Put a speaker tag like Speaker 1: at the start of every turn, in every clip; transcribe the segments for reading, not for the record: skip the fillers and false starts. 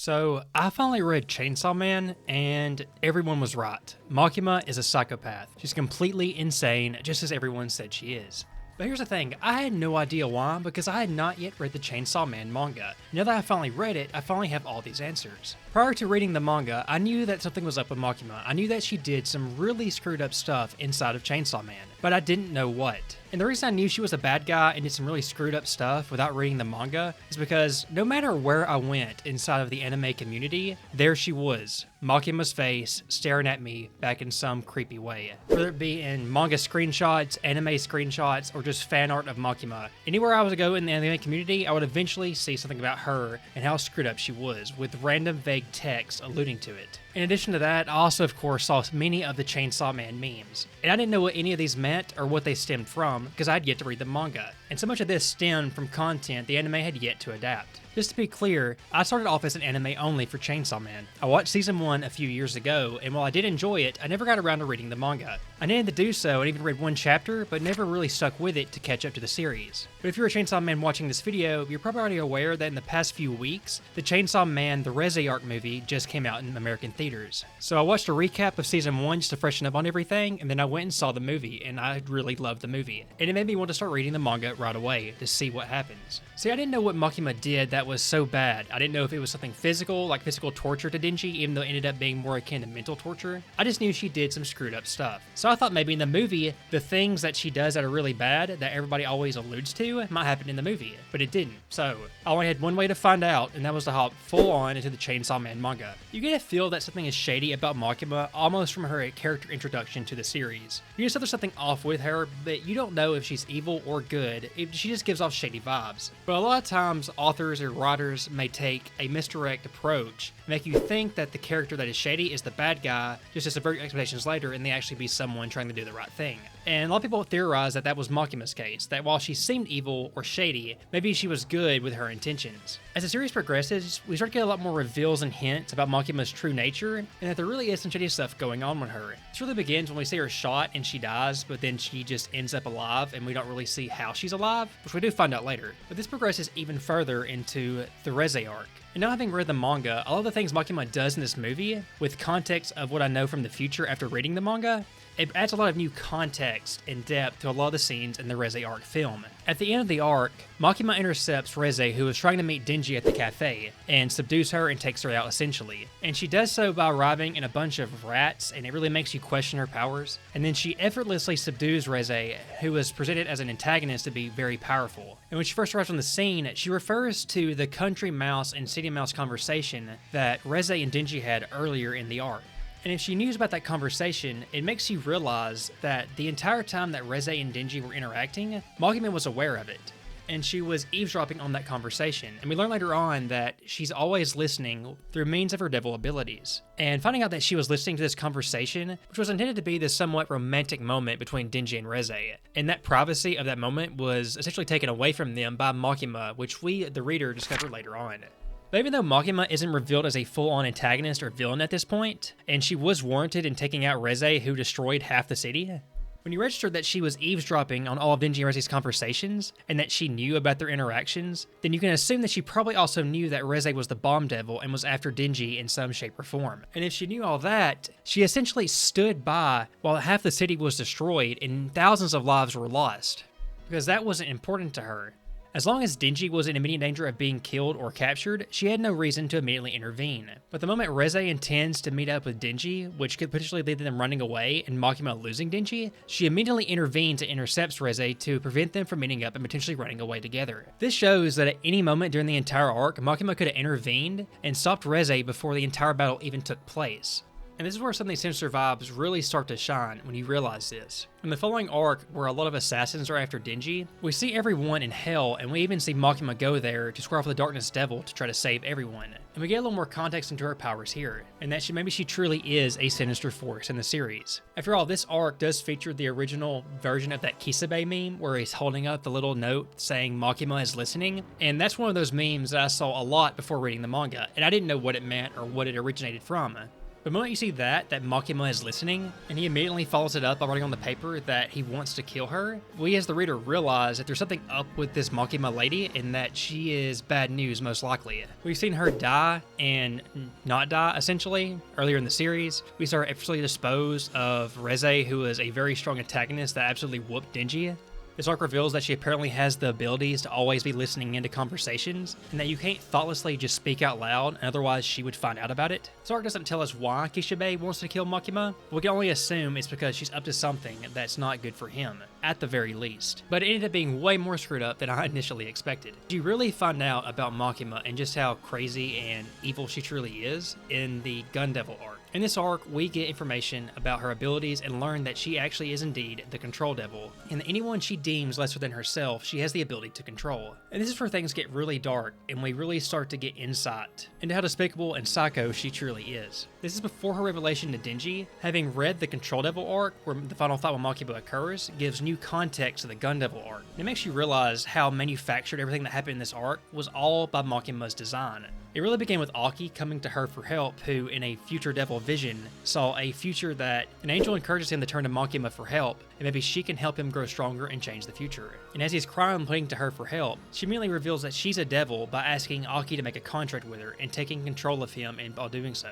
Speaker 1: So, I finally read Chainsaw Man, and everyone was right. Makima is a psychopath. She's completely insane, just as everyone said she is. But here's the thing, I had no idea why, because I had not yet read the Chainsaw Man manga. Now that I finally read it, I finally have all these answers. Prior to reading the manga, I knew that something was up with Makima. I knew that she did some really screwed up stuff inside of Chainsaw Man, but I didn't know what. And the reason I knew she was a bad guy and did some really screwed up stuff without reading the manga is because no matter where I went inside of the anime community, there she was, Makima's face, staring at me back in some creepy way. Whether it be in manga screenshots, anime screenshots, or just fan art of Makima. Anywhere I was to go in the anime community, I would eventually see something about her and how screwed up she was, with random vague text alluding to it. In addition to that, I also of course saw many of the Chainsaw Man memes. And I didn't know what any of these meant or what they stemmed from, because I had yet to read the manga. And so much of this stemmed from content the anime had yet to adapt. Just to be clear, I started off as an anime only for Chainsaw Man. I watched season 1 a few years ago, and while I did enjoy it, I never got around to reading the manga. I needed to do so and even read one chapter, but never really stuck with it to catch up to the series. But if you're a Chainsaw Man watching this video, you're probably already aware that in the past few weeks, the Chainsaw Man The Reze Arc movie just came out in American theaters. So I watched a recap of season 1 just to freshen up on everything, and then I went and saw the movie, and I really loved the movie. And it made me want to start reading the manga right away to see what happens. See, I didn't know what Makima did that was so bad. I didn't know if it was something physical, like physical torture to Denji, even though it ended up being more akin to mental torture. I just knew she did some screwed up stuff. So I thought maybe in the movie, the things that she does that are really bad, that everybody always alludes to, might happen in the movie. But it didn't. So I only had one way to find out, and that was to hop full on into the Chainsaw Man manga. You get a feel that something is shady about Makima almost from her character introduction to the series. You just know there's something off with her, but you don't know if she's evil or good. She just gives off shady vibes. But a lot of times, authors or writers may take a misdirect approach and make you think that the character that is shady is the bad guy, just to subvert your expectations later, and they actually be someone trying to do the right thing. And a lot of people theorize that that was Makima's case, that while she seemed evil or shady, maybe she was good with her intentions. As the series progresses, we start to get a lot more reveals and hints about Makima's true nature, and that there really is some shady stuff going on with her. This really begins when we see her shot and she dies, but then she just ends up alive, and we don't really see how she's alive, which we do find out later. But this progresses even further into the Reze arc. And now having read the manga, all of the things Makima does in this movie, with context of what I know from the future after reading the manga, it adds a lot of new context and depth to a lot of the scenes in the Reze arc film. At the end of the arc, Makima intercepts Reze, who is trying to meet Denji at the cafe, and subdues her and takes her out essentially. And she does so by arriving in a bunch of rats, and it really makes you question her powers. And then she effortlessly subdues Reze, who is presented as an antagonist to be very powerful. And when she first arrives on the scene, she refers to the country mouse and city mouse conversation that Reze and Denji had earlier in the arc. And if she knew about that conversation, it makes you realize that the entire time that Reze and Denji were interacting, Makima was aware of it. And she was eavesdropping on that conversation. And we learn later on that she's always listening through means of her devil abilities. And finding out that she was listening to this conversation, which was intended to be this somewhat romantic moment between Denji and Reze. And that privacy of that moment was essentially taken away from them by Makima, which we, the reader, discover later on. But even though Makima isn't revealed as a full-on antagonist or villain at this point, and she was warranted in taking out Reze, who destroyed half the city, when you registered that she was eavesdropping on all of Denji and Reze's conversations, and that she knew about their interactions, then you can assume that she probably also knew that Reze was the bomb devil and was after Denji in some shape or form. And if she knew all that, she essentially stood by while half the city was destroyed and thousands of lives were lost, because that wasn't important to her. As long as Denji was in immediate danger of being killed or captured, she had no reason to immediately intervene. But the moment Reze intends to meet up with Denji, which could potentially lead to them running away and Makima losing Denji, she immediately intervenes and intercepts Reze to prevent them from meeting up and potentially running away together. This shows that at any moment during the entire arc, Makima could have intervened and stopped Reze before the entire battle even took place. And this is where some of these sinister vibes really start to shine when you realize this. In the following arc, where a lot of assassins are after Denji, we see everyone in hell, and we even see Makima go there to square off the Darkness Devil to try to save everyone. And we get a little more context into her powers here, and that maybe she truly is a sinister force in the series. After all, this arc does feature the original version of that Kisame meme, where he's holding up the little note saying Makima is listening, and that's one of those memes that I saw a lot before reading the manga, and I didn't know what it meant or what it originated from. The moment you see that Makima is listening, and he immediately follows it up by writing on the paper that he wants to kill her, we as the reader realize that there's something up with this Makima lady and that she is bad news most likely. We've seen her die and not die essentially earlier in the series. We saw her effortlessly dispose of Reze, who is a very strong antagonist that absolutely whooped Denji. This arc reveals that she apparently has the abilities to always be listening into conversations, and that you can't thoughtlessly just speak out loud, and otherwise she would find out about it. This arc doesn't tell us why Kishibe wants to kill Makima. We can only assume it's because she's up to something that's not good for him, at the very least. But it ended up being way more screwed up than I initially expected. You really find out about Makima and just how crazy and evil she truly is in the Gun Devil arc. In this arc, we get information about her abilities and learn that she actually is indeed the Control Devil, and that anyone she deems lesser than herself, she has the ability to control. And this is where things get really dark, and we really start to get insight into how despicable and psycho she truly is. This is before her revelation to Denji. Having read the Control Devil arc, where the final fight with Makima occurs, gives new context to the Gun Devil arc. It makes you realize how manufactured everything that happened in this arc was all by Makima's design. It really began with Aki coming to her for help, who, in a future devil vision, saw a future that an angel encourages him to turn to Makima for help, and maybe she can help him grow stronger and change the future. And as he's crying pleading to her for help, she immediately reveals that she's a devil by asking Aki to make a contract with her and taking control of him while doing so.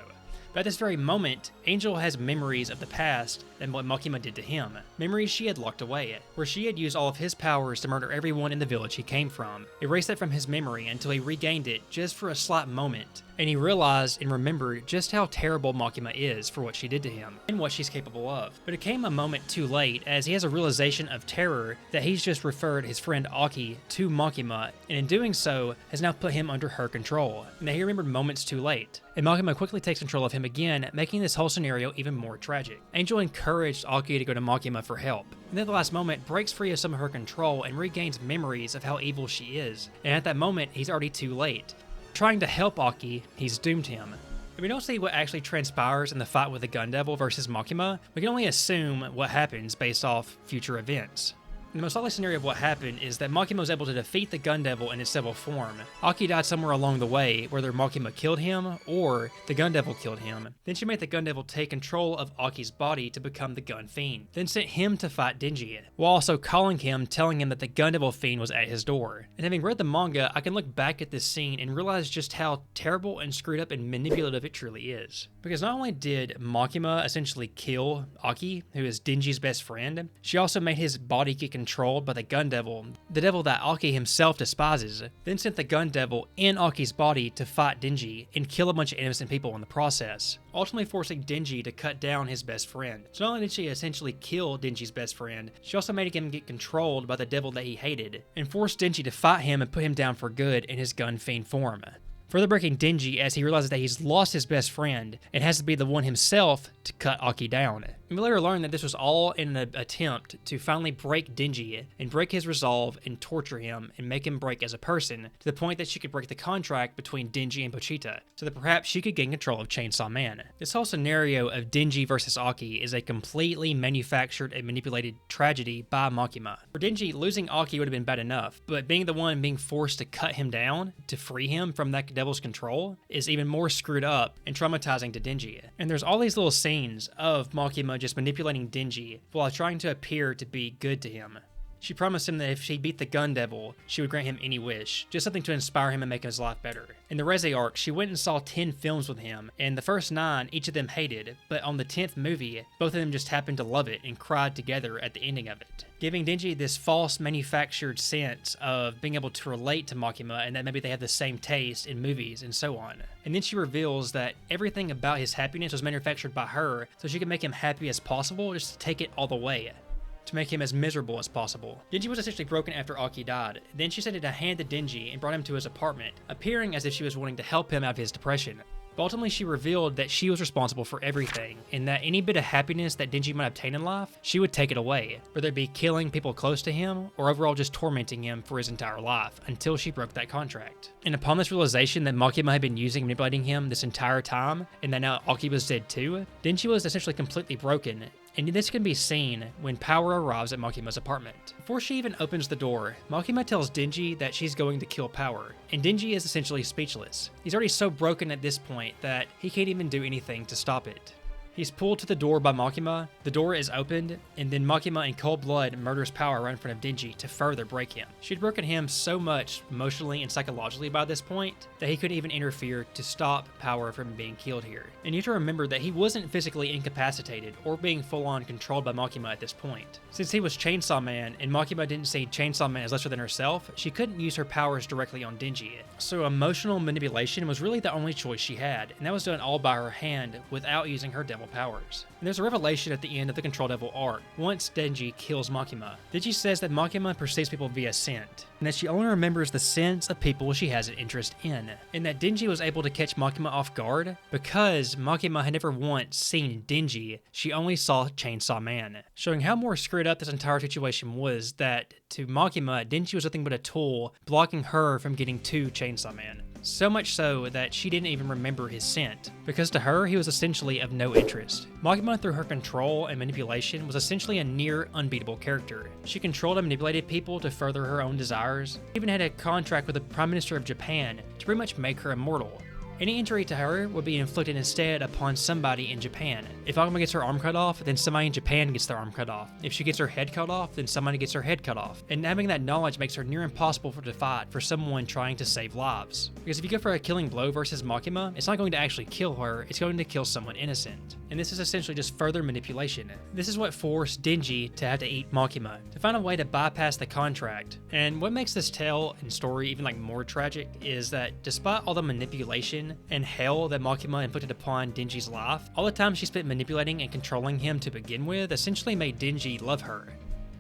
Speaker 1: But at this very moment, Angel has memories of the past and what Makima did to him. Memories she had locked away, where she had used all of his powers to murder everyone in the village he came from. Erased that from his memory until he regained it just for a slight moment, and he realized and remembered just how terrible Makima is for what she did to him, and what she's capable of. But it came a moment too late, as he has a realization of terror that he's just referred his friend Aki to Makima, and in doing so, has now put him under her control. And he remembered moments too late, and Makima quickly takes control of him again, making this whole scenario even more tragic. Angel encouraged Aki to go to Makima for help, and at the last moment breaks free of some of her control and regains memories of how evil she is, and at that moment, he's already too late. Trying to help Aki, he's doomed him. If we don't see what actually transpires in the fight with the Gun Devil versus Makima, we can only assume what happens based off future events. The most likely scenario of what happened is that Makima was able to defeat the Gun Devil in its devil form. Aki died somewhere along the way, whether Makima killed him or the Gun Devil killed him. Then she made the Gun Devil take control of Aki's body to become the Gun Fiend, then sent him to fight Denji, while also calling him, telling him that the Gun Devil Fiend was at his door. And having read the manga, I can look back at this scene and realize just how terrible and screwed up and manipulative it truly is. Because not only did Makima essentially kill Aki, who is Denji's best friend, she also made his body get controlled by the Gun Devil, the devil that Aki himself despises, then sent the Gun Devil in Aki's body to fight Denji and kill a bunch of innocent people in the process, ultimately forcing Denji to cut down his best friend. So not only did she essentially kill Denji's best friend, she also made him get controlled by the devil that he hated, and forced Denji to fight him and put him down for good in his Gun Fiend form. Further breaking Denji as he realizes that he's lost his best friend and has to be the one himself to cut Aki down. And we later learn that this was all in an attempt to finally break Denji and break his resolve and torture him and make him break as a person, to the point that she could break the contract between Denji and Pochita, so that perhaps she could gain control of Chainsaw Man. This whole scenario of Denji versus Aki is a completely manufactured and manipulated tragedy by Makima. For Denji, losing Aki would have been bad enough, but being the one being forced to cut him down to free him from that devil's control is even more screwed up and traumatizing to Denji. And there's all these little scenes of Makima just manipulating Denji while trying to appear to be good to him. She promised him that if she beat the Gun Devil, she would grant him any wish, just something to inspire him and make his life better. In the Reze arc, she went and saw 10 films with him, and the first 9, each of them hated, but on the 10th movie, both of them just happened to love it and cried together at the ending of it, giving Denji this false manufactured sense of being able to relate to Makima and that maybe they have the same taste in movies and so on. And then she reveals that everything about his happiness was manufactured by her so she could make him happy as possible, just to take it all the way, to make him as miserable as possible. Denji was essentially broken after Aki died. Then she sent it a hand to Denji and brought him to his apartment, appearing as if she was wanting to help him out of his depression. But ultimately she revealed that she was responsible for everything, and that any bit of happiness that Denji might obtain in life, she would take it away, whether it be killing people close to him, or overall just tormenting him for his entire life, until she broke that contract. And upon this realization that Makima had been using and manipulating him this entire time, and that now Aki was dead too, Denji was essentially completely broken, and this can be seen when Power arrives at Makima's apartment. Before she even opens the door, Makima tells Denji that she's going to kill Power, and Denji is essentially speechless. He's already so broken at this point that he can't even do anything to stop it. He's pulled to the door by Makima, the door is opened, and then Makima in cold blood murders Power right in front of Denji to further break him. She'd broken him so much emotionally and psychologically by this point that he couldn't even interfere to stop Power from being killed here. And you have to remember that he wasn't physically incapacitated or being full-on controlled by Makima at this point. Since he was Chainsaw Man and Makima didn't see Chainsaw Man as lesser than herself, she couldn't use her powers directly on Denji. So emotional manipulation was really the only choice she had, and that was done all by her hand without using her devil powers. And there's a revelation at the end of the Control Devil arc once Denji kills Makima. Denji says that Makima perceives people via scent, and that she only remembers the scents of people she has an interest in, and that Denji was able to catch Makima off guard because Makima had never once seen Denji, she only saw Chainsaw Man, showing how more screwed up this entire situation was, that to Makima, Denji was nothing but a tool blocking her from getting to Chainsaw Man. So much so that she didn't even remember his scent, because to her, he was essentially of no interest. Makima, through her control and manipulation, was essentially a near unbeatable character. She controlled and manipulated people to further her own desires, even had a contract with the Prime Minister of Japan to pretty much make her immortal. Any injury to her would be inflicted instead upon somebody in Japan. If Makima gets her arm cut off, then somebody in Japan gets their arm cut off. If she gets her head cut off, then somebody gets her head cut off. And having that knowledge makes her near impossible to fight for someone trying to save lives. Because if you go for a killing blow versus Makima, it's not going to actually kill her, it's going to kill someone innocent. And this is essentially just further manipulation. This is what forced Denji to have to eat Makima, to find a way to bypass the contract. And what makes this tale and story even more tragic is that despite all the manipulation and hell that Makima inflicted upon Denji's life, all the time she spent manipulating and controlling him to begin with essentially made Denji love her.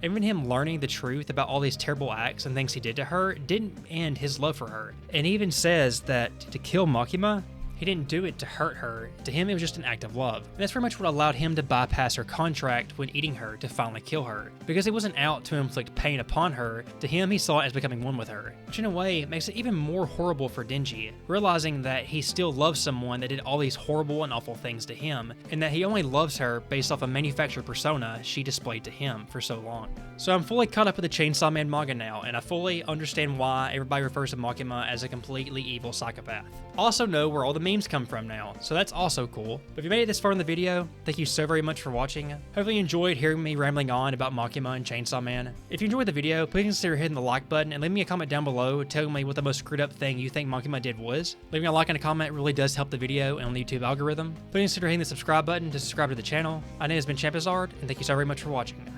Speaker 1: Even him learning the truth about all these terrible acts and things he did to her didn't end his love for her. And he even says that to kill Makima, he didn't do it to hurt her. To him, it was just an act of love. And that's pretty much what allowed him to bypass her contract when eating her to finally kill her. Because he wasn't out to inflict pain upon her, to him he saw it as becoming one with her. Which in a way makes it even more horrible for Denji, realizing that he still loves someone that did all these horrible and awful things to him, and that he only loves her based off a manufactured persona she displayed to him for so long. So I'm fully caught up with the Chainsaw Man manga now, and I fully understand why everybody refers to Makima as a completely evil psychopath. I also know where all the memes come from now, so that's also cool. But if you made it this far in the video, thank you so very much for watching. Hopefully you enjoyed hearing me rambling on about Makima and Chainsaw Man. If you enjoyed the video, please consider hitting the like button and leave me a comment down below telling me what the most screwed up thing you think Makima did was. Leaving a like and a comment really does help the video and on the YouTube algorithm. Please consider hitting the subscribe button to subscribe to the channel. My name has been Champizard, and thank you so very much for watching.